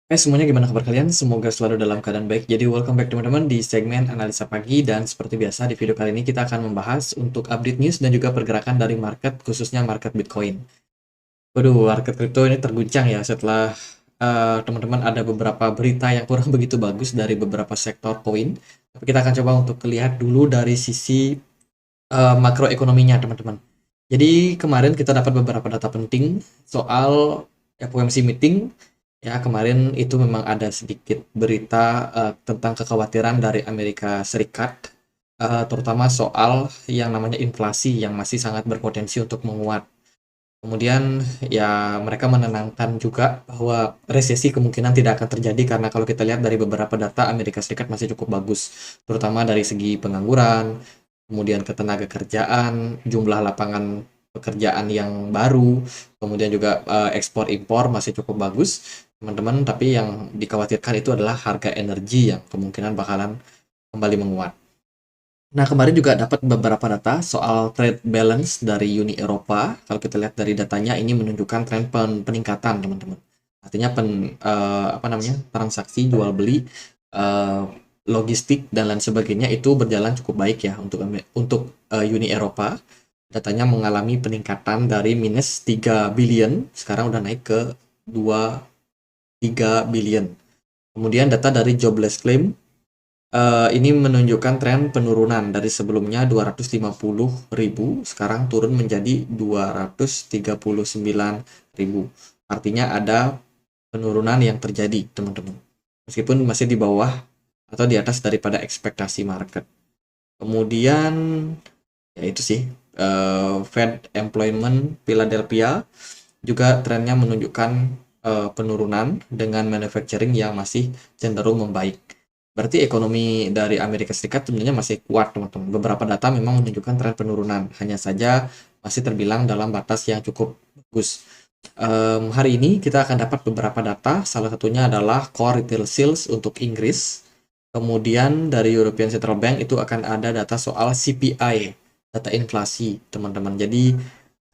Semuanya gimana kabar kalian? Semoga selalu dalam keadaan baik. Jadi welcome back teman-teman di segmen analisa pagi dan seperti biasa di video kali ini kita akan membahas untuk update news dan juga pergerakan dari market khususnya market Bitcoin. Waduh, market kripto ini terguncang ya setelah teman-teman ada beberapa berita yang kurang begitu bagus dari beberapa sektor koin. Tapi kita akan coba untuk lihat dulu dari sisi makroekonominya teman-teman. Jadi kemarin kita dapat beberapa data penting soal FOMC meeting. Ya, kemarin itu memang ada sedikit berita tentang kekhawatiran dari Amerika Serikat, terutama soal yang namanya inflasi yang masih sangat berpotensi untuk menguat. Kemudian ya mereka menenangkan juga bahwa resesi kemungkinan tidak akan terjadi karena kalau kita lihat dari beberapa data Amerika Serikat masih cukup bagus, terutama dari segi pengangguran, kemudian ketenaga kerjaan, jumlah lapangan pekerjaan yang baru, kemudian juga ekspor impor masih cukup bagus, teman-teman. Tapi yang dikhawatirkan itu adalah harga energi yang kemungkinan bakalan kembali menguat. Nah, kemarin juga dapat beberapa data soal trade balance dari Uni Eropa. Kalau kita lihat dari datanya, ini menunjukkan tren peningkatan, teman-teman. Artinya apa namanya, transaksi jual beli, eh, logistik dan lain sebagainya itu berjalan cukup baik ya untuk Uni Eropa. Datanya mengalami peningkatan dari minus 3 billion, sekarang udah naik ke 2,3 billion. Kemudian data dari jobless claim ini menunjukkan tren penurunan dari sebelumnya 250.000, sekarang turun menjadi 239.000. Artinya ada penurunan yang terjadi, teman-teman. Meskipun masih di bawah atau di atas daripada ekspektasi market. Kemudian, ya itu sih, Fed Employment Philadelphia juga trennya menunjukkan penurunan dengan manufacturing yang masih cenderung membaik. Berarti ekonomi dari Amerika Serikat sebenarnya masih kuat, teman-teman. Beberapa data memang menunjukkan tren penurunan, hanya saja masih terbilang dalam batas yang cukup bagus. Hari ini kita akan dapat beberapa data, salah satunya adalah core retail sales untuk Inggris. Kemudian dari European Central Bank itu akan ada data soal CPI, data inflasi, teman-teman. Jadi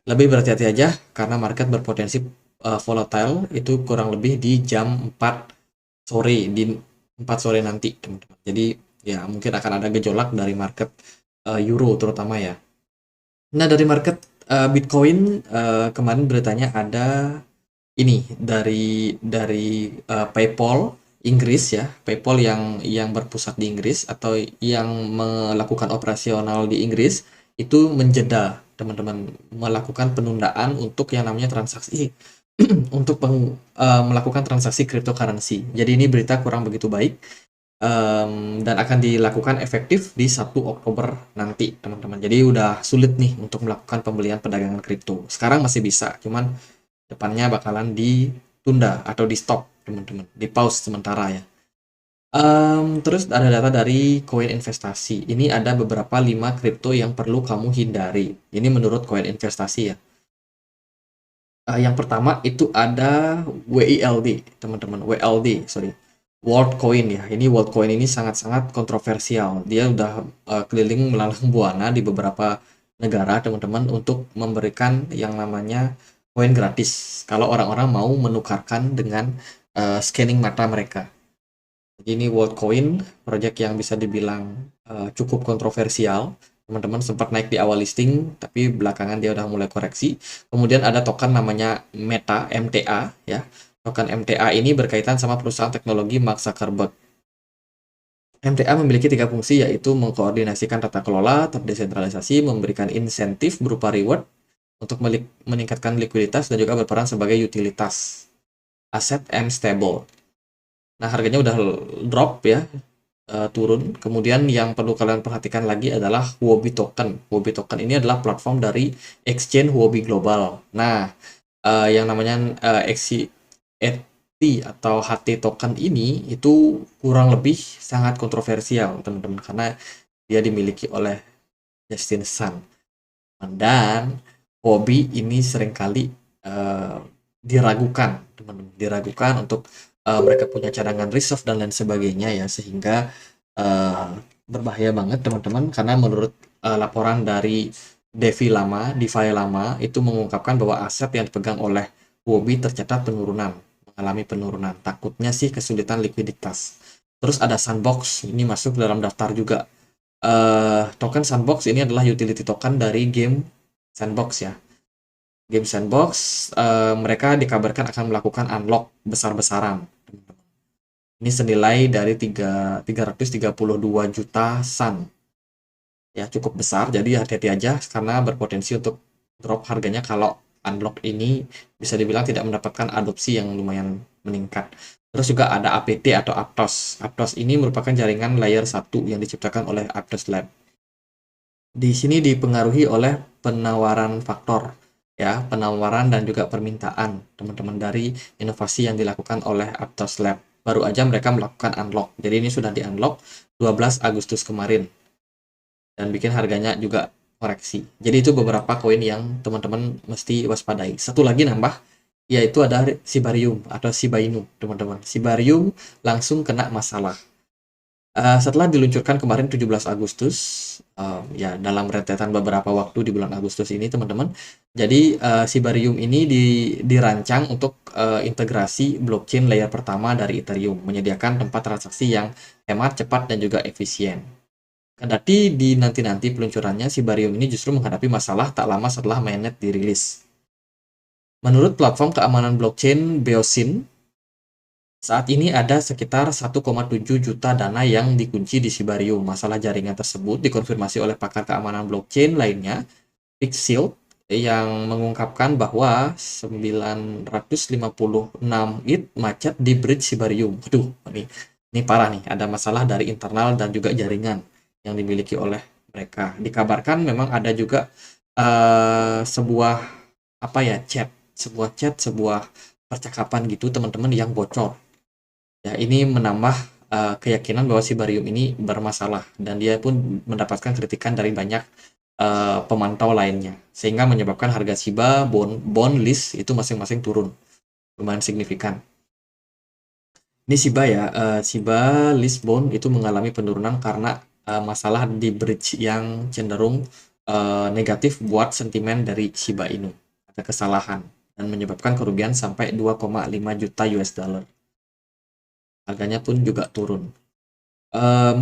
lebih berhati-hati aja karena market berpotensi volatile itu kurang lebih di jam 4 sore, di 4 sore nanti, teman-teman. Jadi ya mungkin akan ada gejolak dari market euro terutama ya. Nah, dari market Bitcoin kemarin beritanya ada ini dari PayPal Inggris ya, PayPal yang berpusat di Inggris atau yang melakukan operasional di Inggris itu menjeda, teman-teman, melakukan penundaan untuk yang namanya transaksi untuk melakukan transaksi cryptocurrency. Jadi ini berita kurang begitu baik, dan akan dilakukan efektif di 1 Oktober nanti, teman-teman. Jadi udah sulit nih untuk melakukan pembelian perdagangan kripto. Sekarang masih bisa, cuman depannya bakalan ditunda atau di stop, teman-teman, di pause sementara ya. Terus ada data dari koin investasi. Ini ada beberapa 5 kripto yang perlu kamu hindari. Ini menurut koin investasi ya. Yang pertama itu ada WILD, teman-teman. WLD, sorry. Worldcoin ya. Ini Worldcoin ini sangat-sangat kontroversial. Dia udah keliling melalang buana di beberapa negara, teman-teman, untuk memberikan yang namanya koin gratis. Kalau orang-orang mau menukarkan dengan scanning mata mereka. Jadi ini Worldcoin, project yang bisa dibilang cukup kontroversial. Teman-teman sempat naik di awal listing, tapi belakangan dia udah mulai koreksi. Kemudian ada token namanya Meta, MTA ya. Token MTA ini berkaitan sama perusahaan teknologi Mark Zuckerberg. MTA memiliki 3 fungsi, yaitu mengkoordinasikan tata kelola terdesentralisasi, memberikan insentif berupa reward untuk meningkatkan likuiditas, dan juga berperan sebagai utilitas aset and stable. Nah, harganya udah drop ya, turun. Kemudian yang perlu kalian perhatikan lagi adalah Huobi Token. Huobi Token ini adalah platform dari exchange Huobi Global. Nah, yang namanya XCT atau HT Token ini itu kurang lebih sangat kontroversial, teman-teman, karena dia dimiliki oleh Justin Sun. Dan Huobi ini seringkali diragukan, teman-teman, diragukan untuk mereka punya cadangan reserve dan lain sebagainya ya, sehingga berbahaya banget, teman-teman, karena menurut laporan dari DeFi lama itu mengungkapkan bahwa aset yang dipegang oleh Huobi tercatat penurunan, mengalami penurunan. Takutnya sih kesulitan likuiditas. Terus ada Sandbox, ini masuk dalam daftar juga. Token Sandbox ini adalah utility token dari game Sandbox ya. Game Sandbox, mereka dikabarkan akan melakukan unlock besar-besaran. Ini senilai dari 332 juta Sun. Ya, cukup besar, jadi hati-hati aja karena berpotensi untuk drop harganya kalau unlock ini bisa dibilang tidak mendapatkan adopsi yang lumayan meningkat. Terus juga ada APT atau Aptos. Aptos ini merupakan jaringan layer 1 yang diciptakan oleh Aptos Lab. Di sini dipengaruhi oleh penawaran faktor, ya, penawaran dan juga permintaan teman-teman dari inovasi yang dilakukan oleh Aptos Lab. Baru aja mereka melakukan unlock. Jadi ini sudah di-unlock 12 Agustus kemarin dan bikin harganya juga koreksi. Jadi itu beberapa koin yang teman-teman mesti waspadai. Satu lagi nambah, yaitu ada Shibarium atau Shiba Inu, teman-teman. Shibarium langsung kena masalah. Setelah diluncurkan kemarin 17 Agustus, ya dalam rentetan beberapa waktu di bulan Agustus ini teman-teman. Jadi Shibarium ini dirancang untuk integrasi blockchain layer pertama dari Ethereum, menyediakan tempat transaksi yang hemat, cepat, dan juga efisien. Kendati di nanti-nanti peluncurannya, Shibarium ini justru menghadapi masalah tak lama setelah mainnet dirilis. Menurut platform keamanan blockchain Beosin, saat ini ada sekitar 1,7 juta dana yang dikunci di Shibarium. Masalah jaringan tersebut dikonfirmasi oleh pakar keamanan blockchain lainnya, Pixel, yang mengungkapkan bahwa 956 ETH macet di bridge Shibarium. Aduh, ini parah nih, ada masalah dari internal dan juga jaringan yang dimiliki oleh mereka. Dikabarkan memang ada juga sebuah sebuah percakapan gitu teman-teman yang bocor. Ya, ini menambah keyakinan bahwa Shibarium ini bermasalah dan dia pun mendapatkan kritikan dari banyak pemantau lainnya, sehingga menyebabkan harga Shiba, bond list itu masing-masing turun lumayan signifikan. Ini Shiba ya, Shiba list bond itu mengalami penurunan karena masalah di bridge yang cenderung negatif buat sentimen dari Shiba Inu. Ada kesalahan dan menyebabkan kerugian sampai 2,5 juta US dollar. Harganya pun juga turun.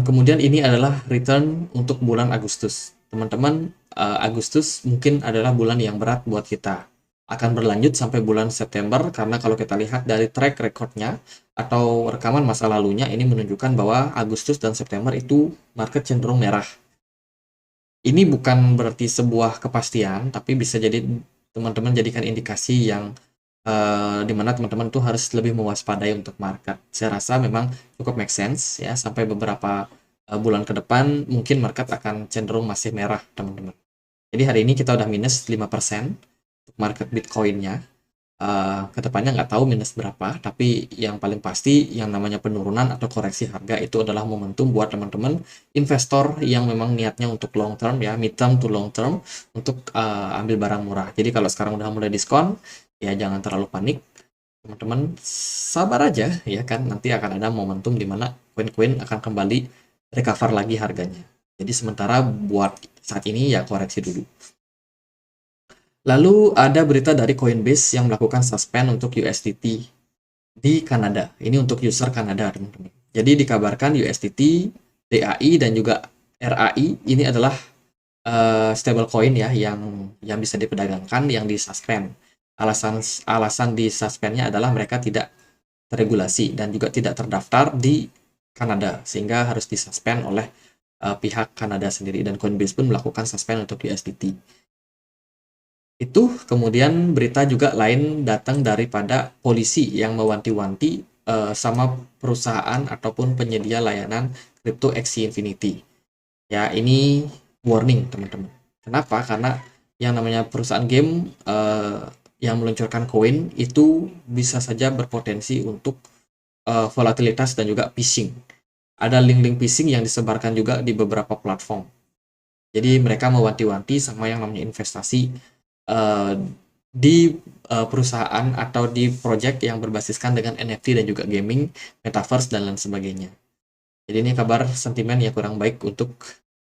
Kemudian ini adalah return untuk bulan Agustus. Teman-teman, Agustus mungkin adalah bulan yang berat buat kita. Akan berlanjut sampai bulan September karena kalau kita lihat dari track recordnya atau rekaman masa lalunya ini menunjukkan bahwa Agustus dan September itu market cenderung merah. Ini bukan berarti sebuah kepastian, tapi bisa jadi teman-teman jadikan indikasi yang di mana teman-teman tuh harus lebih mewaspadai untuk market. Saya rasa memang cukup make sense ya, sampai beberapa bulan ke depan mungkin market akan cenderung masih merah, teman-teman. Jadi hari ini kita udah minus 5% untuk market Bitcoin-nya. Kedepannya nggak tahu minus berapa, tapi yang paling pasti yang namanya penurunan atau koreksi harga itu adalah momentum buat teman-teman investor yang memang niatnya untuk long term ya, mid term to long term, untuk ambil barang murah. Jadi kalau sekarang udah mulai diskon, ya jangan terlalu panik, teman-teman sabar aja ya kan, nanti akan ada momentum di mana koin-koin akan kembali recover lagi harganya. Jadi sementara buat saat ini ya koreksi dulu. Lalu ada berita dari Coinbase yang melakukan suspend untuk USDT di Kanada. Ini untuk user Kanada, teman-teman. Jadi dikabarkan USDT, DAI dan juga RAI ini adalah stablecoin ya yang bisa diperdagangkan, yang disuspend. Alasan disuspendnya adalah mereka tidak terregulasi dan juga tidak terdaftar di Kanada, sehingga harus disuspend oleh pihak Kanada sendiri, dan Coinbase pun melakukan suspend untuk USDT. Itu kemudian berita juga lain datang daripada polisi yang mewanti-wanti sama perusahaan ataupun penyedia layanan crypto Axie Infinity. Ya, ini warning teman-teman. Kenapa? Karena yang namanya perusahaan game yang meluncurkan koin itu bisa saja berpotensi untuk volatilitas dan juga phishing. Ada link-link phishing yang disebarkan juga di beberapa platform. Jadi mereka mewanti-wanti sama yang namanya investasi di perusahaan atau di project yang berbasiskan dengan NFT dan juga gaming, metaverse dan lain sebagainya. Jadi ini kabar sentimen yang kurang baik untuk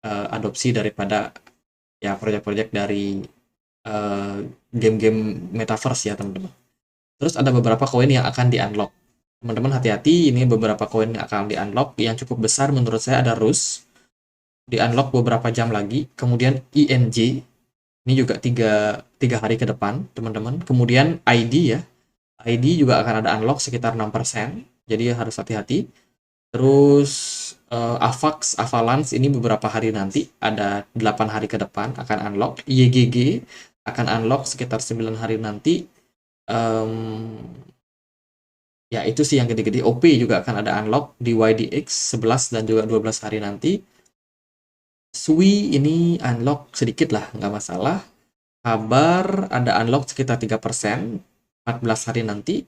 adopsi daripada ya proyek-proyek dari game-game metaverse ya teman-teman. Terus ada beberapa koin yang akan di-unlock. Teman-teman hati-hati, ini beberapa koin yang akan di-unlock. Yang cukup besar menurut saya ada Rus, di-unlock beberapa jam lagi. Kemudian INJ, ini juga tiga hari ke depan, teman-teman. Kemudian ID ya, ID juga akan ada unlock sekitar 6%, jadi harus hati-hati. Terus Avax, Avalanche ini beberapa hari nanti, ada 8 hari ke depan akan unlock. YGG akan unlock sekitar 9 hari nanti. Ya itu sih yang gede-gede. OP juga akan ada unlock di YDX 11 dan juga 12 hari nanti. Sui ini unlock sedikit lah, nggak masalah. Kabar ada unlock sekitar 3%, 14 hari nanti.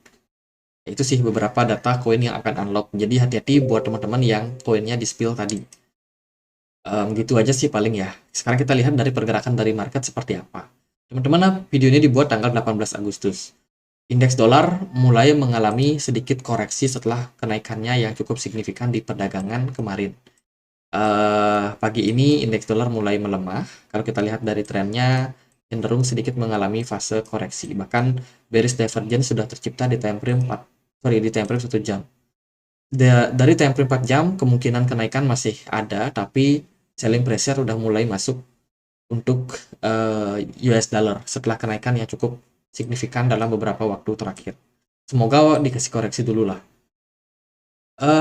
Itu sih beberapa data koin yang akan unlock. Jadi hati-hati buat teman-teman yang koinnya di spill tadi. Gitu aja sih paling ya. Sekarang kita lihat dari pergerakan dari market seperti apa. Teman-teman, video ini dibuat tanggal 18 Agustus. Indeks dolar mulai mengalami sedikit koreksi setelah kenaikannya yang cukup signifikan di perdagangan kemarin. Pagi ini indeks dolar mulai melemah. Kalau kita lihat dari trennya, cenderung sedikit mengalami fase koreksi. Bahkan bearish divergence sudah tercipta di time frame 1 jam. Dari time frame 4 jam, kemungkinan kenaikan masih ada, tapi selling pressure udah mulai masuk untuk US dollar setelah kenaikan yang cukup signifikan dalam beberapa waktu terakhir. Semoga dikasih koreksi dulu lah.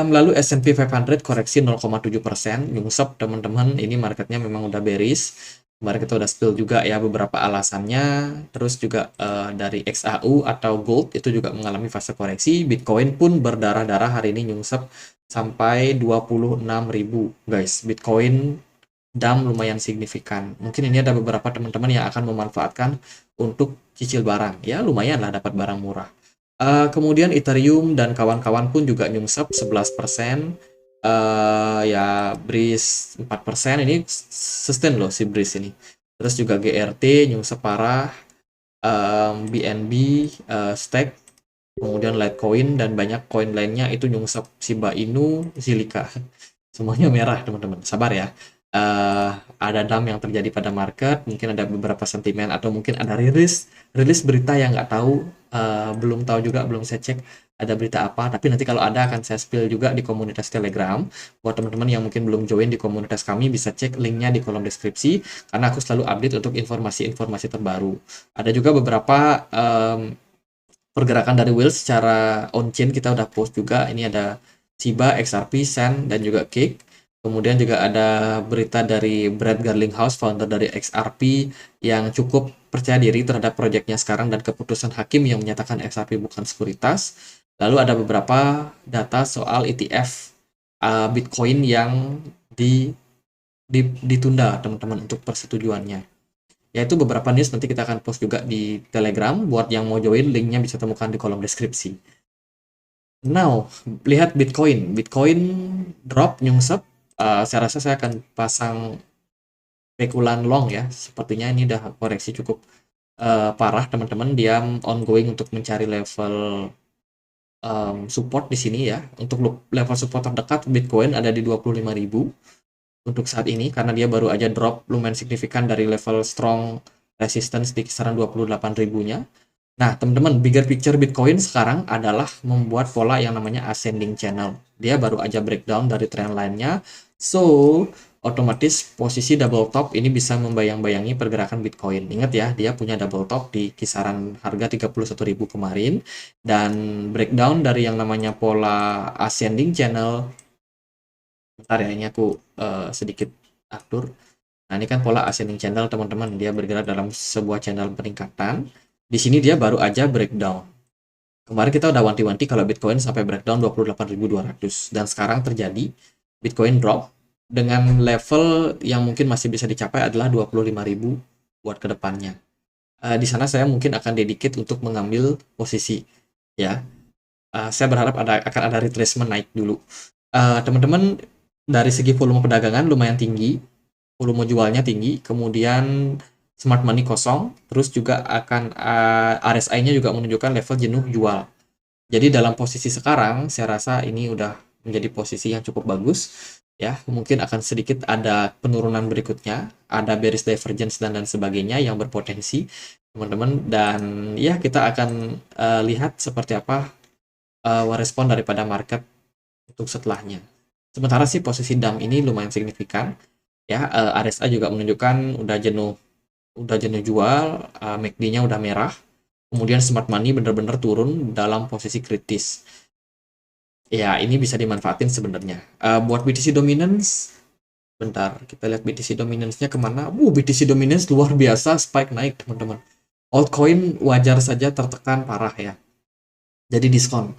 Lalu S&P 500 koreksi 0,7%, nyungsep teman-teman, ini marketnya memang udah bearish. Kemarin kita udah spill juga ya beberapa alasannya. Terus juga dari XAU atau gold itu juga mengalami fase koreksi. Bitcoin pun berdarah-darah hari ini nyungsep sampai 26.000 guys. Bitcoin dump lumayan signifikan. Mungkin ini ada beberapa teman-teman yang akan memanfaatkan untuk cicil barang. Ya lumayan lah dapat barang murah. Kemudian Ethereum dan kawan-kawan pun juga nyungsep 11%. Ya Breeze 4%, ini sustain loh si Breeze ini. Terus juga GRT nyungsep parah, BNB, Stack, kemudian Litecoin dan banyak koin lainnya itu nyungsep. Shiba Inu, Zilliqa, semuanya merah teman-teman. Sabar ya. Ada dump yang terjadi pada market, mungkin ada beberapa sentimen atau mungkin ada rilis berita yang nggak tahu, belum tahu juga, belum saya cek ada berita apa, tapi nanti kalau ada akan saya spill juga di komunitas Telegram. Buat teman-teman yang mungkin belum join di komunitas kami, bisa cek linknya di kolom deskripsi, karena aku selalu update untuk informasi-informasi terbaru. Ada juga beberapa pergerakan dari whales secara on-chain, kita udah post juga. Ini ada Shiba, XRP, Sand, dan juga Cake. Kemudian juga ada berita dari Brad Garlinghouse, founder dari XRP, yang cukup percaya diri terhadap proyeknya sekarang dan keputusan hakim yang menyatakan XRP bukan sekuritas. Lalu ada beberapa data soal ETF Bitcoin yang ditunda teman-teman untuk persetujuannya. Yaitu beberapa news nanti kita akan post juga di Telegram. Buat yang mau join, linknya bisa temukan di kolom deskripsi. Now, lihat Bitcoin. Bitcoin drop nyungsep. Saya rasa saya akan pasang spekulan long ya. Sepertinya ini udah koreksi cukup parah teman-teman. Dia ongoing untuk mencari level support di sini ya. Untuk level support terdekat Bitcoin ada di 25.000 untuk saat ini, karena dia baru aja drop lumayan signifikan dari level strong resistance di kisaran 28.000-nya. Nah, teman-teman, bigger picture Bitcoin sekarang adalah membuat pola yang namanya ascending channel. Dia baru aja breakdown dari trend line-nya. So, otomatis posisi double top ini bisa membayang-bayangi pergerakan Bitcoin. Ingat ya, dia punya double top di kisaran harga 31.000 kemarin. Dan breakdown dari yang namanya pola ascending channel. Bentar ya, ini aku sedikit atur. Nah, ini kan pola ascending channel teman-teman. Dia bergerak dalam sebuah channel peningkatan. Di sini dia baru aja breakdown. Kemarin kita udah wanti-wanti kalau Bitcoin sampai breakdown 28.200. Dan sekarang terjadi Bitcoin drop dengan level yang mungkin masih bisa dicapai adalah 25.000 buat kedepannya. Di sana saya mungkin akan dedicate untuk mengambil posisi. Ya, saya berharap akan ada retracement naik dulu. Teman-teman, dari segi volume perdagangan lumayan tinggi, volume jualnya tinggi, kemudian smart money kosong, terus juga akan RSI-nya juga menunjukkan level jenuh jual. Jadi dalam posisi sekarang, saya rasa ini udah menjadi posisi yang cukup bagus. Ya, mungkin akan sedikit ada penurunan berikutnya, ada bearish divergence dan sebagainya yang berpotensi. teman-teman. Dan ya kita akan lihat seperti apa respon daripada market untuk setelahnya. Sementara sih posisi DAM ini lumayan signifikan ya. RSI juga menunjukkan udah jenuh jual, MACD-nya udah merah. Kemudian smart money benar-benar turun dalam posisi kritis. Ya, ini bisa dimanfaatin sebenarnya. Buat BTC dominance, bentar, kita lihat BTC dominance-nya kemana. BTC dominance luar biasa, spike naik, teman-teman. Altcoin wajar saja tertekan parah ya. Jadi diskon.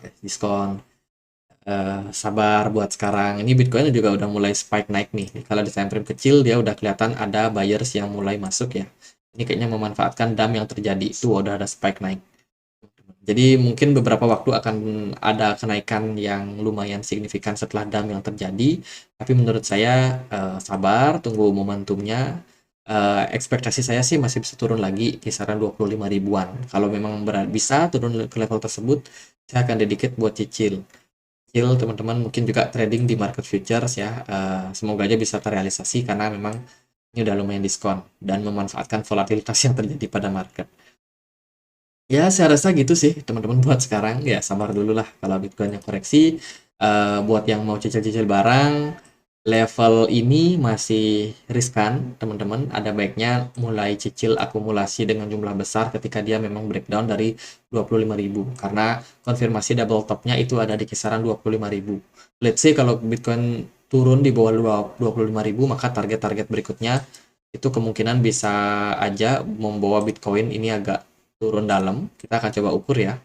Sabar buat sekarang. Ini Bitcoin juga udah mulai spike naik nih. Kalau di time frame kecil, dia udah kelihatan ada buyers yang mulai masuk ya. Ini kayaknya memanfaatkan DAM yang terjadi. Itu udah ada spike naik. Jadi mungkin beberapa waktu akan ada kenaikan yang lumayan signifikan setelah DAM yang terjadi. Tapi menurut saya sabar, tunggu momentumnya. Ekspektasi saya sih masih bisa turun lagi kisaran 25 ribuan. Kalau memang bisa turun ke level tersebut, saya akan dedicate buat cicil. Cicil teman-teman mungkin juga trading di market futures ya. Semoga aja bisa terrealisasi karena memang ini udah lumayan diskon dan memanfaatkan volatilitas yang terjadi pada market. Ya, saya rasa gitu sih teman-teman buat sekarang. Ya, sabar dulu lah kalau Bitcoin yang koreksi. Buat yang mau cicil-cicil barang, level ini masih riskan, teman-teman. Ada baiknya mulai cicil akumulasi dengan jumlah besar ketika dia memang breakdown dari 25.000. Karena konfirmasi double topnya itu ada di kisaran 25.000. Let's say kalau Bitcoin turun di bawah 25.000, maka target-target berikutnya itu kemungkinan bisa aja membawa Bitcoin ini agak turun dalam. Kita akan coba ukur ya.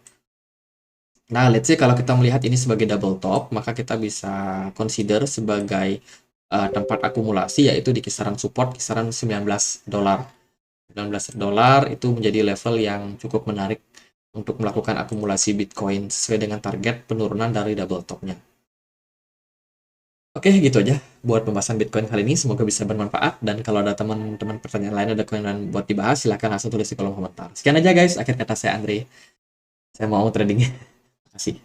Nah, let's say kalau kita melihat ini sebagai double top, maka kita bisa consider sebagai tempat akumulasi, yaitu di kisaran support kisaran $19. $19 itu menjadi level yang cukup menarik untuk melakukan akumulasi Bitcoin sesuai dengan target penurunan dari double topnya. Oke, gitu aja buat pembahasan Bitcoin kali ini. Semoga bisa bermanfaat. Dan kalau ada teman-teman pertanyaan lain, ada koin lain buat dibahas, silahkan langsung tulis di kolom komentar. Sekian aja guys, akhir kata saya Andre. Saya mau tradingnya. Terima kasih.